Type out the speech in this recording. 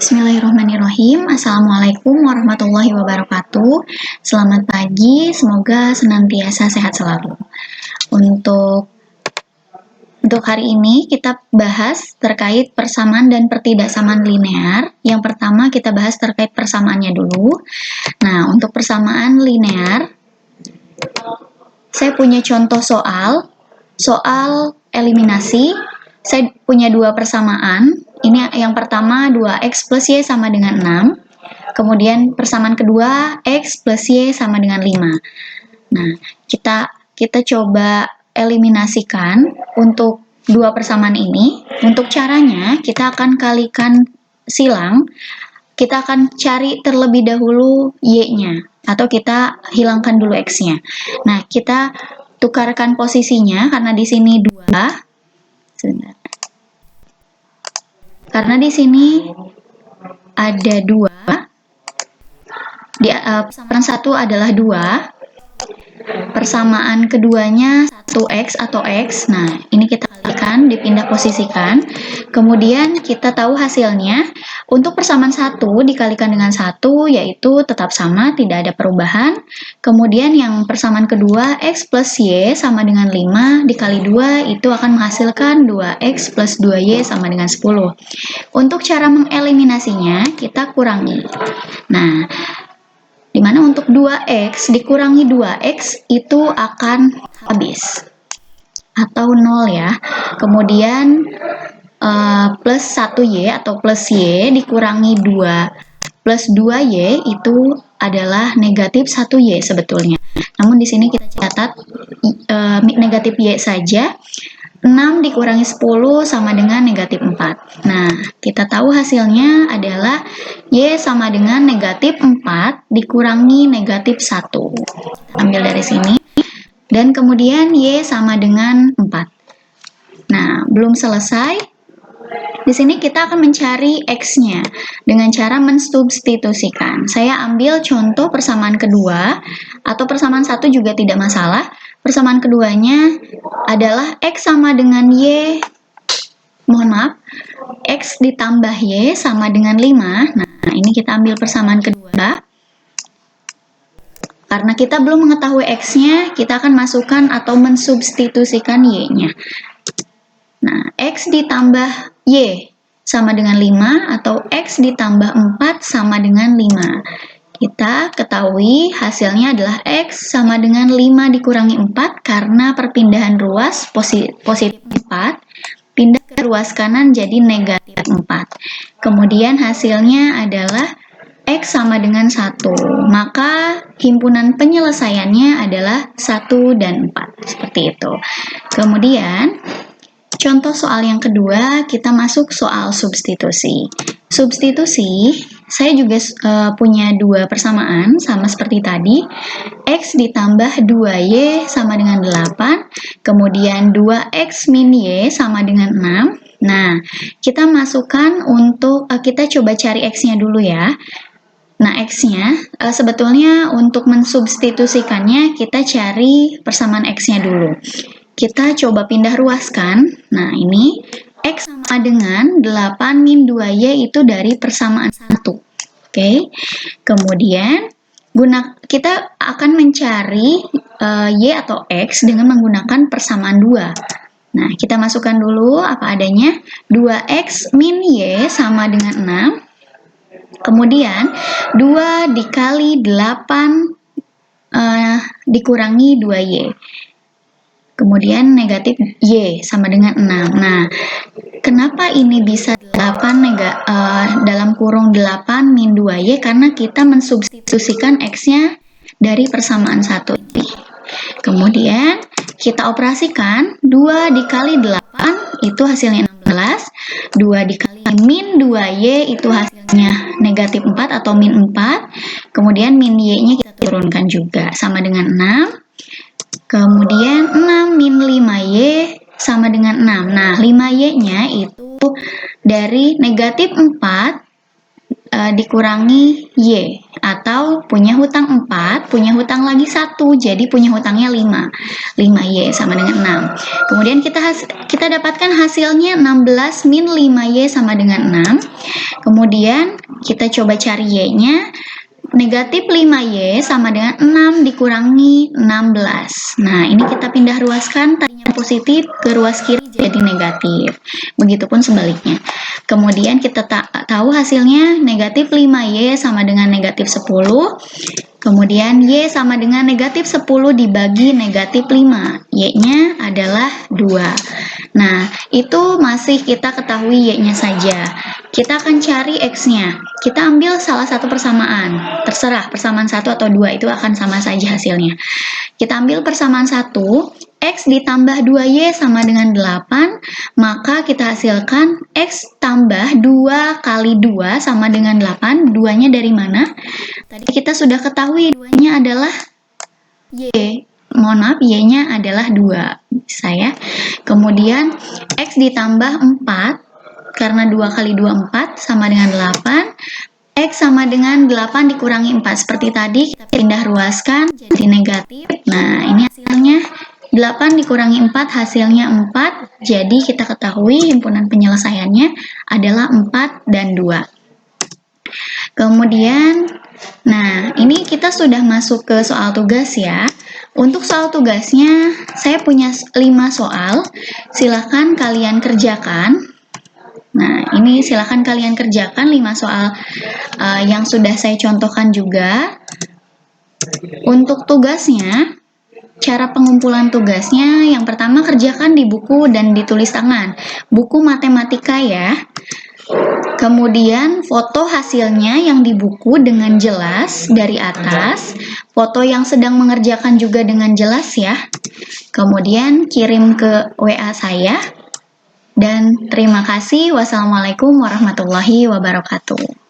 Bismillahirrahmanirrahim. Assalamualaikum warahmatullahi wabarakatuh. Selamat pagi, semoga senantiasa sehat selalu. Untuk hari ini kita bahas terkait persamaan dan pertidaksamaan linear. Yang pertama kita bahas terkait persamaannya dulu. Nah, untuk persamaan linear, saya punya contoh soal eliminasi. Saya punya dua persamaan. Ini yang pertama 2x plus y sama dengan 6. Kemudian persamaan kedua x plus y sama dengan 5. Nah, kita coba eliminasikan untuk dua persamaan ini. Untuk caranya, kita akan kalikan silang. Kita akan cari terlebih dahulu y-nya, atau kita hilangkan dulu x-nya. Nah, kita tukarkan posisinya karena di sini 2. Sebentar. Karena di sini ada 2. Persamaan 1 adalah 2. Persamaan keduanya 1x atau x. Nah, ini kita kalikan, dipindah posisikan. Kemudian kita tahu hasilnya. Untuk persamaan 1 dikalikan dengan 1, yaitu tetap sama, tidak ada perubahan. Kemudian yang persamaan kedua, x plus y sama dengan 5 dikali 2, itu akan menghasilkan 2x plus 2y sama dengan 10. Untuk cara mengeliminasinya, kita kurangi. Nah, dimana untuk 2x dikurangi 2x itu akan habis atau 0 ya. Kemudian plus 1y atau plus y dikurangi 2 plus 2y itu adalah negatif 1y sebetulnya. Namun di sini kita catat negatif y saja. 6 dikurangi 10 sama dengan negatif 4. Nah, kita tahu hasilnya adalah y sama dengan negatif 4 dikurangi negatif 1. Ambil dari sini. Dan kemudian y sama dengan 4. Nah, belum selesai. Di sini kita akan mencari x-nya dengan cara mensubstitusikan. Saya ambil contoh persamaan kedua, atau persamaan 1 juga tidak masalah. Persamaan keduanya adalah x sama dengan y, x ditambah y sama dengan 5. Nah, ini kita ambil persamaan kedua. Karena kita belum mengetahui x-nya, kita akan masukkan atau mensubstitusikan y-nya. Nah, x ditambah y sama dengan 5 atau x ditambah 4 sama dengan 5. Kita ketahui hasilnya adalah x sama dengan 5 dikurangi 4 karena perpindahan ruas positif 4, pindah ke ruas kanan jadi negatif 4. Kemudian hasilnya adalah x sama dengan 1. Maka himpunan penyelesaiannya adalah 1 dan 4. Seperti itu. Kemudian contoh soal yang kedua, kita masuk soal substitusi. Substitusi, saya juga punya dua persamaan, sama seperti tadi. X ditambah 2y sama dengan 8, kemudian 2x min y sama dengan 6. Nah, kita masukkan untuk, kita coba cari x-nya dulu ya. Nah, x-nya, sebetulnya untuk mensubstitusikannya, kita cari persamaan x-nya dulu. Kita coba pindah ruaskan. Nah, ini x sama dengan 8 min 2y itu dari persamaan 1. Oke. Kemudian kita akan mencari y atau x dengan menggunakan persamaan 2. Nah, kita masukkan dulu apa adanya. 2x min y sama dengan 6. Kemudian 2 dikali 8 dikurangi 2y. Kemudian negatif y sama dengan 6. Nah, kenapa ini bisa 8 dalam kurung 8 min 2y? Karena kita mensubstitusikan x-nya dari persamaan 1 ini. Kemudian kita operasikan 2 dikali 8 itu hasilnya 16. 2 dikali min 2y itu hasilnya negatif 4 atau min 4. Kemudian min y-nya kita turunkan juga sama dengan 6. Kemudian 6 min 5y sama dengan 6. Nah, 5y-nya itu dari negatif 4 dikurangi y. Atau punya hutang 4, punya hutang lagi 1, jadi punya hutangnya 5. 5y sama dengan 6. Kemudian kita dapatkan hasilnya 16 min 5y sama dengan 6. Kemudian Kemudian kita coba cari Y-nya. Negatif 5Y sama dengan 6 dikurangi 16. Nah, ini kita pindah ruaskan, tadinya positif ke ruas kiri jadi negatif. Begitupun sebaliknya. Kemudian kita tahu hasilnya negatif 5Y sama dengan negatif 10. Kemudian Y sama dengan negatif 10 dibagi negatif 5. Y-nya adalah 2. Nah, itu masih kita ketahui Y-nya saja. Kita akan cari X-nya. Kita ambil salah satu persamaan. Terserah, persamaan 1 atau 2 itu akan sama saja hasilnya. Kita ambil persamaan 1. X ditambah 2Y sama dengan 8, maka kita hasilkan X tambah 2 kali 2 sama dengan 8. 2-nya dari mana? Tadi kita sudah ketahui 2-nya adalah Y. Mohon maaf, Y-nya adalah 2. Bisa ya. Kemudian X ditambah 4, karena 2 kali 2, 4, sama dengan 8. X sama dengan 8 dikurangi 4. Seperti tadi, kita pindah ruaskan jadi negatif. Nah, ini hasilnya 8 dikurangi 4, hasilnya 4. Jadi, kita ketahui himpunan penyelesaiannya adalah 4 dan 2. Kemudian, nah, ini kita sudah masuk ke soal tugas ya. Untuk soal tugasnya, saya punya 5 soal. Silakan kalian kerjakan. Nah, ini silakan kalian kerjakan 5 soal yang sudah saya contohkan juga. Untuk tugasnya, cara pengumpulan tugasnya, yang pertama kerjakan di buku dan ditulis tangan. Buku matematika ya. Kemudian foto hasilnya yang di buku dengan jelas dari atas. Foto yang sedang mengerjakan juga dengan jelas ya. Kemudian kirim ke WA saya. Dan terima kasih. Wassalamualaikum warahmatullahi wabarakatuh.